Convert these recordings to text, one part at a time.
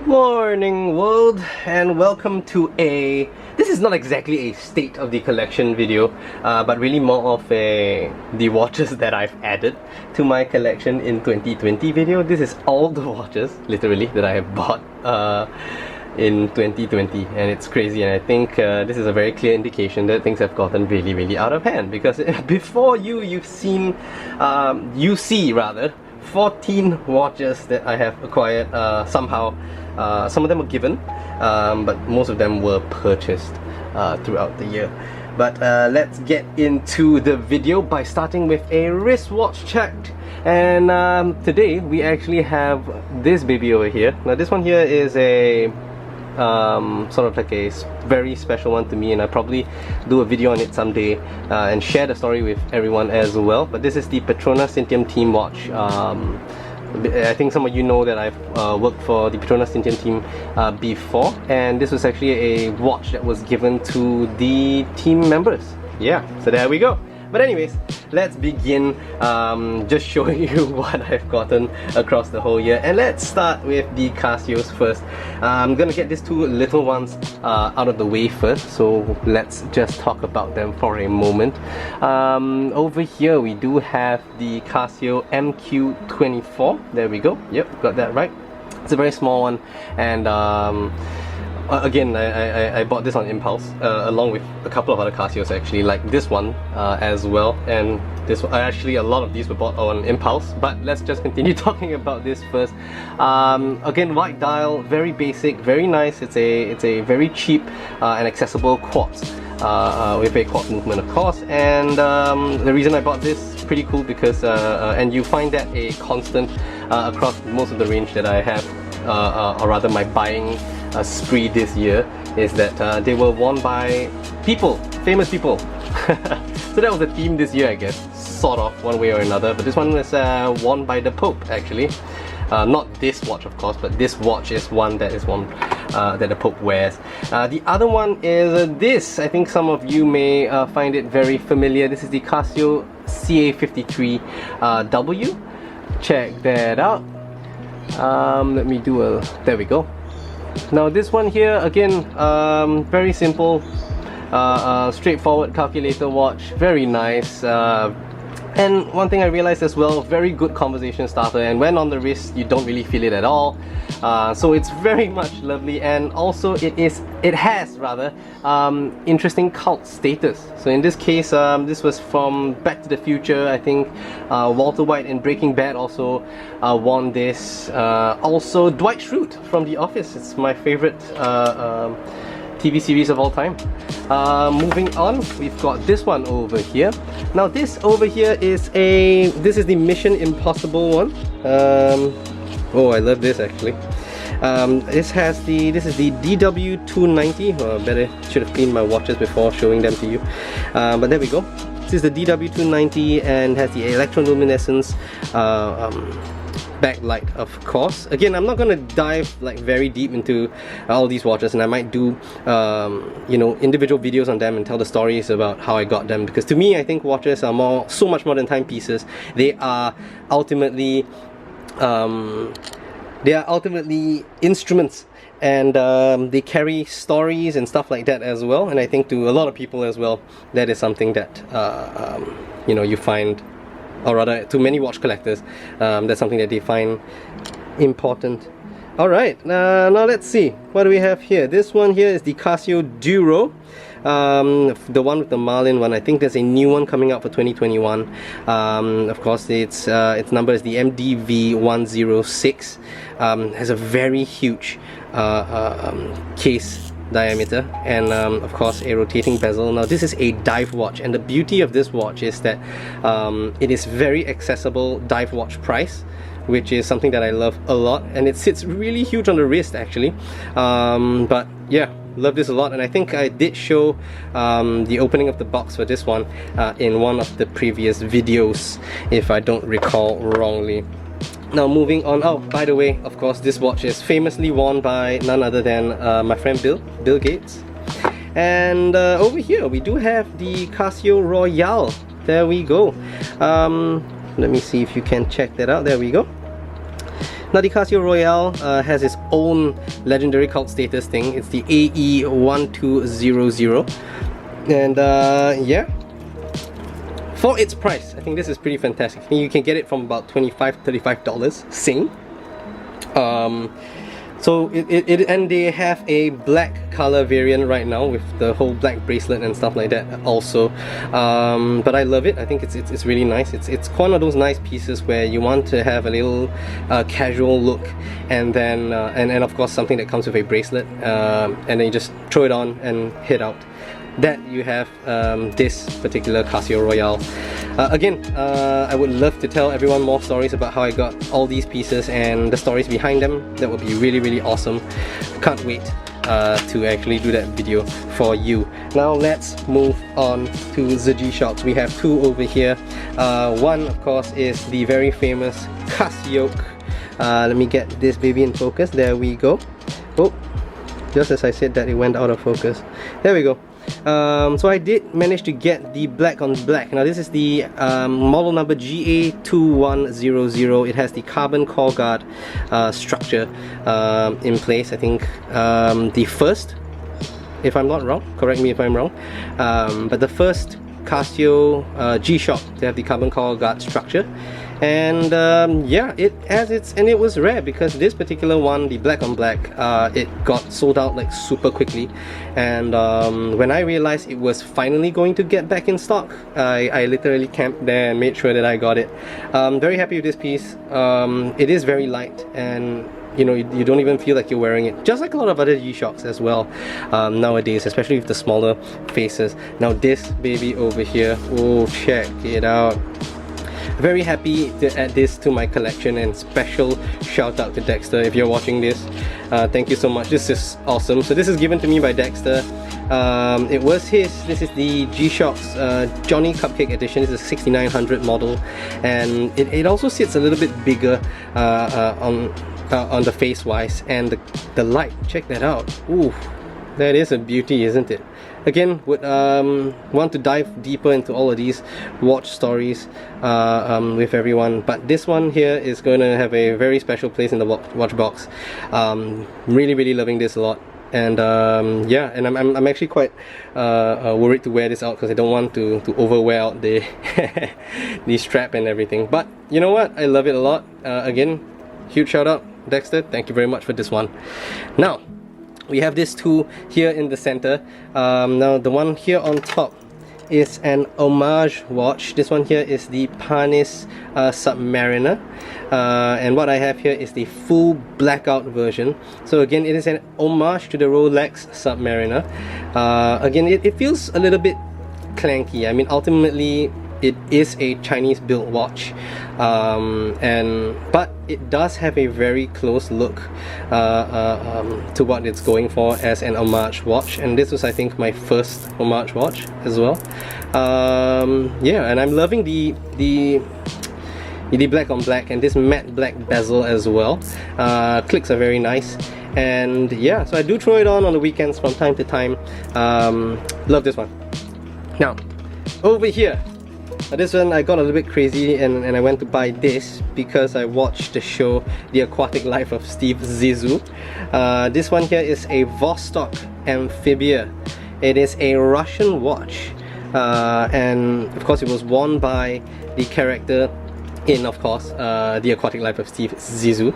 Morning world, and welcome to this is not exactly a state of the collection video, but really more of the watches that I've added to my collection in 2020 video. This is all the watches, literally, that I have bought in 2020, and it's crazy. And I think this is a very clear indication that things have gotten really out of hand, because before you've seen, you see rather 14 watches that I have acquired somehow. Some of them were given, but most of them were purchased throughout the year. But let's get into the video by starting with a wristwatch check. And today we actually have this baby over here. Now this one here is a sort of like a very special one to me, and I'll probably do a video on it someday and share the story with everyone as well. But this is the Petronas Syntium team watch. I think some of you know that I've worked for the Petronas Syntium team before, and this was actually a watch that was given to the team members. Yeah, so there we go. But anyways, let's begin just showing you what I've gotten across the whole year. And let's start with the Casios first. I'm gonna get these two little ones out of the way first, so let's just talk about them for a moment. Over here we do have the Casio MQ-24. There we go. Yep, got that right. It's a very small one, and again, I bought this on impulse, along with a couple of other Casios actually, like this one as well, and this one. Actually, a lot of these were bought on impulse, but let's just continue talking about this first. Again, white dial, very basic, very nice. It's a very cheap and accessible quartz, with a quartz movement, of course. And the reason I bought this, pretty cool, because and you find that a constant across most of the range that I have, or rather my buying spree this year, is that they were worn by people, famous people. So that was the theme this year, I guess, sort of, one way or another. But this one was worn by the Pope, actually. Not this watch, of course, but this watch is one that is one that the Pope wears. The other one is this. I think some of you may find it very familiar. This is the Casio CA53W. Check that out. Let me do a... there we go. Now this one here, again, very simple, straightforward calculator watch, very nice. And one thing I realized as well, very good conversation starter, and when on the wrist you don't really feel it at all. So it's very much lovely, and also it has rather interesting cult status. So in this case, this was from Back to the Future. I think Walter White in Breaking Bad also won this. Also Dwight Schrute from The Office. It's my favorite TV series of all time. Moving on, we've got this one over here. Now this over here is this is the Mission Impossible one. Oh, I love this actually. This is the DW290. Should have cleaned my watches before showing them to you. But there we go. This is the DW290 and has the electroluminescence backlight, of course. Again, I'm not going to dive like very deep into all these watches, and I might do you know, individual videos on them and tell the stories about how I got them, because to me I think watches are so much more than timepieces. They are ultimately instruments, and they carry stories and stuff like that as well. And I think to a lot of people as well, that is something that you know, you find, or rather to many watch collectors, that's something that they find important. Alright, now let's see, what do we have here? This one here is the Casio Duro, the one with the Marlin one. I think there's a new one coming out for 2021. Of course, its number is the MDV106. Has a very huge case diameter, and of course a rotating bezel. Now this is a dive watch, and the beauty of this watch is that it is very accessible dive watch price, which is something that I love a lot, and it sits really huge on the wrist actually. But yeah, love this a lot, and I think I did show the opening of the box for this one in one of the previous videos, if I don't recall wrongly. Now moving on, oh, by the way, of course, this watch is famously worn by none other than my friend Bill Gates. And over here we do have the Casio Royale. There we go. Let me see if you can check that out. There we go. Now the Casio Royale has its own legendary cult status thing. It's the AE1200, and yeah, for its price, I think this is pretty fantastic. I think you can get it from about $25–$35 Sing. So and they have a black color variant right now with the whole black bracelet and stuff like that also. But I love it. I think it's really nice. It's one of those nice pieces where you want to have a little casual look, and then and of course something that comes with a bracelet, and then you just throw it on and head out. That you have this particular Casio Royale. Again, I would love to tell everyone more stories about how I got all these pieces and the stories behind them. That would be really awesome. Can't wait to actually do that video for you. Now let's move on to the G-Shocks. We have two over here. One, of course, is the very famous Casio. Let me get this baby in focus. There we go. Oh, just as I said that, it went out of focus. There we go. So I did manage to get the black on black. Now this is the model number GA2100. It has the carbon core guard structure in place. I think the first, if I'm not wrong, correct me if I'm wrong, but the first Casio G-Shock to have the carbon core guard structure. And yeah, it was rare because this particular one, the black on black, it got sold out like super quickly. And when I realized it was finally going to get back in stock, I literally camped there and made sure that I got it. Very happy with this piece. It is very light, and you know, you don't even feel like you're wearing it, just like a lot of other G-Shocks as well nowadays, especially with the smaller faces. Now this baby over here, oh, check it out. Very happy to add this to my collection, and special shout out to Dexter if you're watching this. Thank you so much. This is awesome. So this is given to me by Dexter. It was his. This is the G-Shock's Johnny Cupcake edition. It's a 6900 model, and it also sits a little bit bigger on the face wise, and the light, check that out. Ooh, that is a beauty, isn't it? Again, would want to dive deeper into all of these watch stories with everyone, but this one here is going to have a very special place in the watch box. Really loving this a lot, and yeah, and I'm actually quite worried to wear this out because I don't want to overwear out the the strap and everything. But you know what? I love it a lot. Again, huge shout out, Dexter. Thank you very much for this one. Now, we have this two here in the center. Now the one here on top is an homage watch. This one here is the Parnis Submariner, and what I have here is the full blackout version. So again, it is an homage to the Rolex Submariner. Again, it feels a little bit clanky. I mean, ultimately it is a Chinese built watch, but it does have a very close look to what it's going for as an homage watch, and this was, I think, my first homage watch as well. Yeah, and I'm loving the black on black and this matte black bezel as well. Clicks are very nice, and yeah, so I do throw it on the weekends from time to time. Love this one. Now over here, this one I got a little bit crazy, and I went to buy this because I watched the show The Aquatic Life of Steve Zissou. This one here is a Vostok Amphibia. It is a Russian watch, and of course it was worn by the character in, of course, The Aquatic Life of Steve Zissou.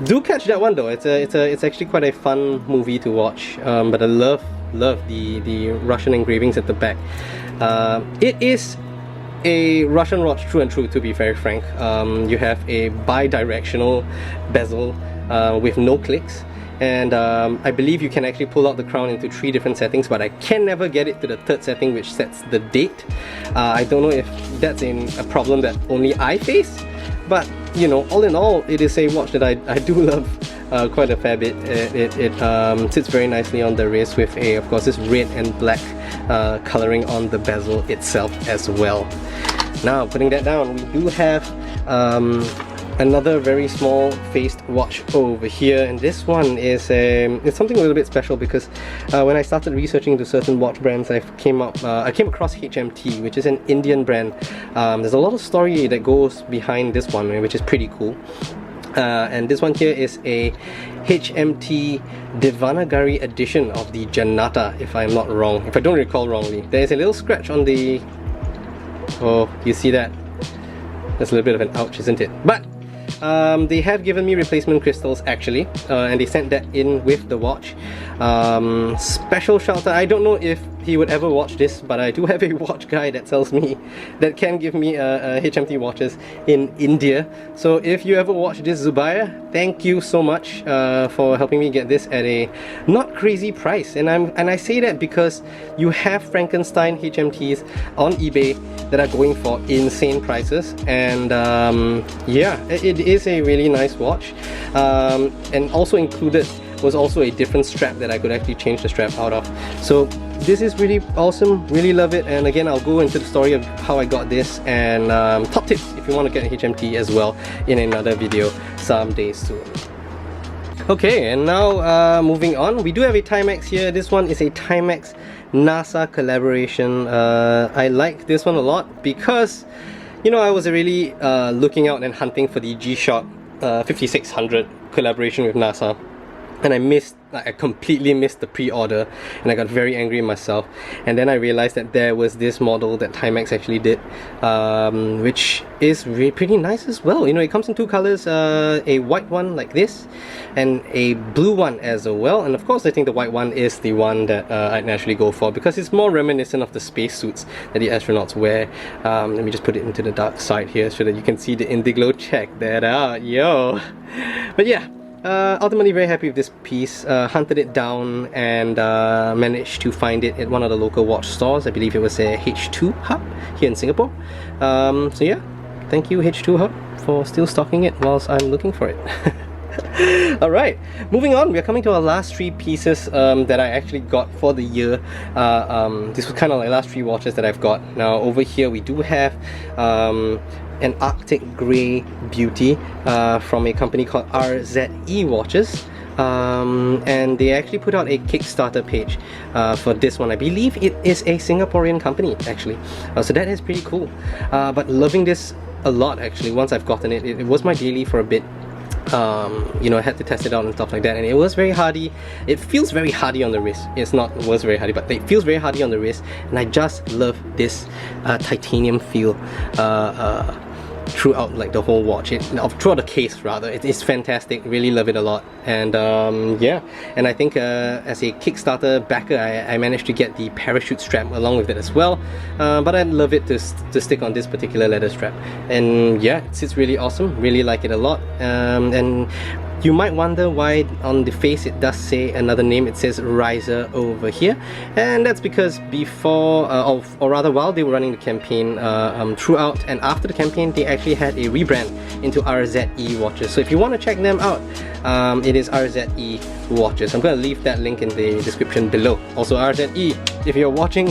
Do catch that one though. It's actually quite a fun movie to watch, but I love the Russian engravings at the back. It is a Russian watch through and through, to be very frank. You have a bi-directional bezel with no clicks, and I believe you can actually pull out the crown into 3 different settings, but I can never get it to the 3rd setting, which sets the date. I don't know if that's a problem that only I face, but you know, all in all, it is a watch that I do love quite a fair bit. It sits very nicely on the wrist with of course, this red and black coloring on the bezel itself as well. Now, putting that down, we do have another very small faced watch over here, and this one is it's something a little bit special because when I started researching into certain watch brands, I came across HMT, which is an Indian brand. There's a lot of story that goes behind this one, which is pretty cool. And this one here is a HMT Devanagari edition of the Janata, if I'm not wrong, if I don't recall wrongly. There's a little scratch on the... oh, you see that? That's a little bit of an ouch, isn't it? But they have given me replacement crystals actually, and they sent that in with the watch. Special shout out, I don't know if he would ever watch this, but I do have a watch guy that sells me, that can give me HMT watches in India. So if you ever watch this, Zubair, thank you so much for helping me get this at a not crazy price. And I say that because you have Frankenstein HMTs on eBay that are going for insane prices, and yeah, it is a really nice watch, and also included was also a different strap that I could actually change the strap out of. So this is really awesome, really love it. And again, I'll go into the story of how I got this and top tips if you want to get an HMT as well in another video someday soon. Okay, and now moving on, we do have a Timex here. This one is a Timex NASA collaboration. I like this one a lot because, you know, I was really looking out and hunting for the G-Shock 5600 collaboration with NASA, and I completely missed the pre-order, and I got very angry at myself. And then I realized that there was this model that Timex actually did, which is really pretty nice as well. You know, it comes in two colors, a white one like this and a blue one as well. And of course I think the white one is the one that I'd naturally go for because it's more reminiscent of the spacesuits that the astronauts wear. Let me just put it into the dark side here so that you can see the Indiglo. Check that out, yo! But yeah, ultimately very happy with this piece. Hunted it down and managed to find it at one of the local watch stores. I believe it was a H2 Hub here in Singapore. So yeah, thank you H2 Hub for still stocking it whilst I'm looking for it. Alright, moving on, we're coming to our last three pieces that I actually got for the year. This was kind of like last three watches that I've got. Now over here we do have an Arctic Grey beauty from a company called RZE Watches, and they actually put out a Kickstarter page for this one. I believe it is a Singaporean company actually, so that is pretty cool. But loving this a lot actually. Once I've gotten it, it was my daily for a bit. You know, I had to test it out and stuff like that, and it was very hardy. It feels very hardy on the wrist. It's not was very hardy, but it feels very hardy on the wrist, and I just love this titanium feel throughout like the whole watch, throughout the case rather. It's fantastic, really love it a lot. And yeah, and I think as a Kickstarter backer, I managed to get the parachute strap along with it as well, but I'd love it to stick on this particular leather strap. And yeah, it sits really awesome, really like it a lot. And you might wonder why on the face it does say another name. It says Riser over here, and that's because before, or rather while they were running the campaign, throughout and after the campaign, they actually had a rebrand into RZE Watches. So if you want to check them out, it is RZE Watches. I'm going to leave that link in the description below. Also RZE, if you're watching,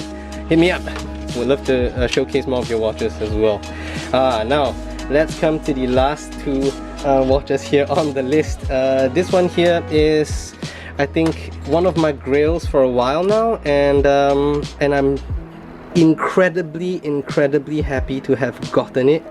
hit me up. We'd love to showcase more of your watches as well. Now let's come to the last two watches here on the list. This one here is, I think, one of my grails for a while now, and I'm incredibly happy to have gotten it.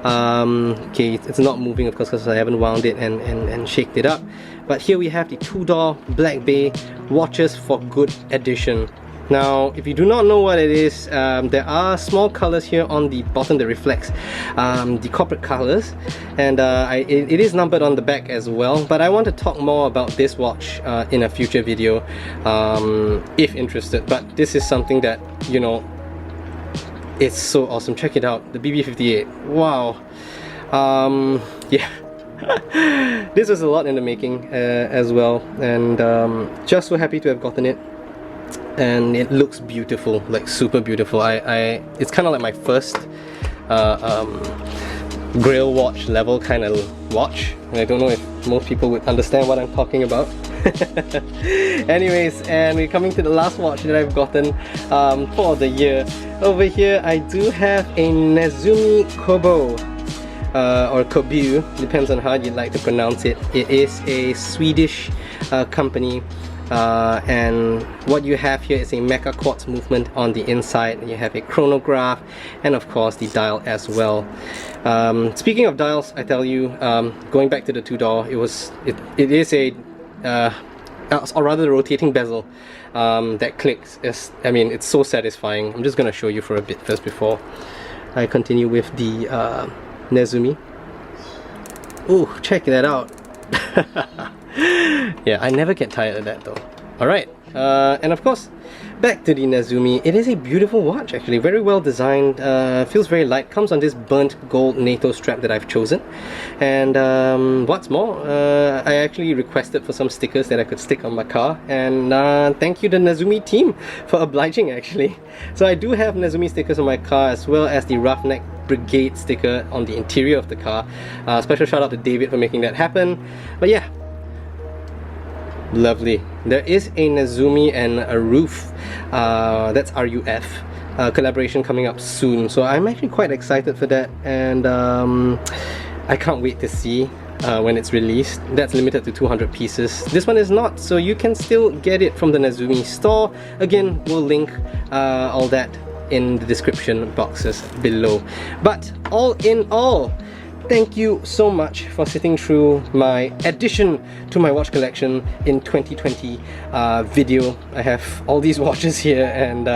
Okay, it's not moving of course because I haven't wound it and shaked it up, but here we have the Tudor Black Bay Watches for Good edition. Now, if you do not know what it is, there are small colors here on the bottom that reflects the corporate colors, and it is numbered on the back as well. But I want to talk more about this watch in a future video, if interested. But this is something that, you know, it's so awesome. Check it out, the BB58. Wow. Yeah. This was a lot in the making as well, and just so happy to have gotten it. And it looks beautiful, like super beautiful. It's kind of like my first grail watch level kind of watch. I don't know if most people would understand what I'm talking about. Anyways, and we're coming to the last watch that I've gotten for the year. Over here I do have a Nezumi Corbeau, or Corbeau, depends on how you'd like to pronounce it. It is a Swedish company. and what you have here is a mecha quartz movement on the inside. You have a chronograph and of course the dial as well. Speaking of dials, I tell you, going back to the Tudor, it is a or rather the rotating bezel that clicks. I mean, it's so satisfying. I'm just gonna show you for a bit first before I continue with the Nezumi. Oh, check that out. Yeah, I never get tired of that though. Alright, and of course, back to the Nezumi. It is a beautiful watch actually, very well designed, feels very light, comes on this burnt gold NATO strap that I've chosen. And what's more, I actually requested for some stickers that I could stick on my car, and thank you the Nezumi team for obliging actually. So I do have Nezumi stickers on my car as well as the Roughneck Brigade sticker on the interior of the car. Special shout out to David for making that happen. But yeah, lovely. There is a Nezumi and a Roof, that's RUF, collaboration coming up soon. So I'm actually quite excited for that, and I can't wait to see when it's released. That's limited to 200 pieces. This one is not, so you can still get it from the Nezumi store. Again, we'll link all that in the description boxes below. But all in all, thank you so much for sitting through my addition to my watch collection in 2020 video. I have all these watches here, and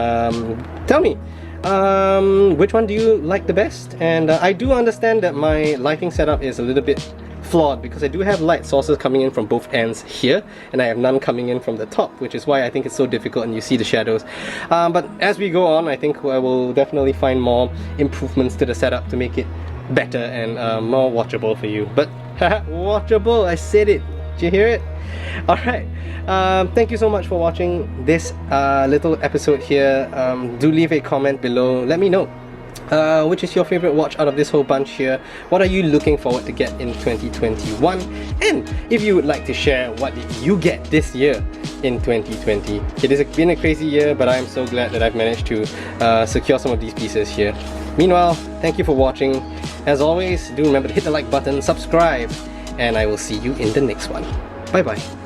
tell me, which one do you like the best? And I do understand that my lighting setup is a little bit flawed because I do have light sources coming in from both ends here, and I have none coming in from the top, which is why I think it's so difficult and you see the shadows. But as we go on, I think I will definitely find more improvements to the setup to make it better and more watchable for you. But watchable, I said it. Did you hear it? Alright, thank you so much for watching this little episode here. Do leave a comment below, let me know which is your favorite watch out of this whole bunch here. What are you looking forward to get in 2021? And if you would like to share what did you get this year in 2020. It has been a crazy year, but I'm so glad that I've managed to secure some of these pieces here. Meanwhile, thank you for watching. As always, do remember to hit the like button, subscribe, and I will see you in the next one. Bye bye.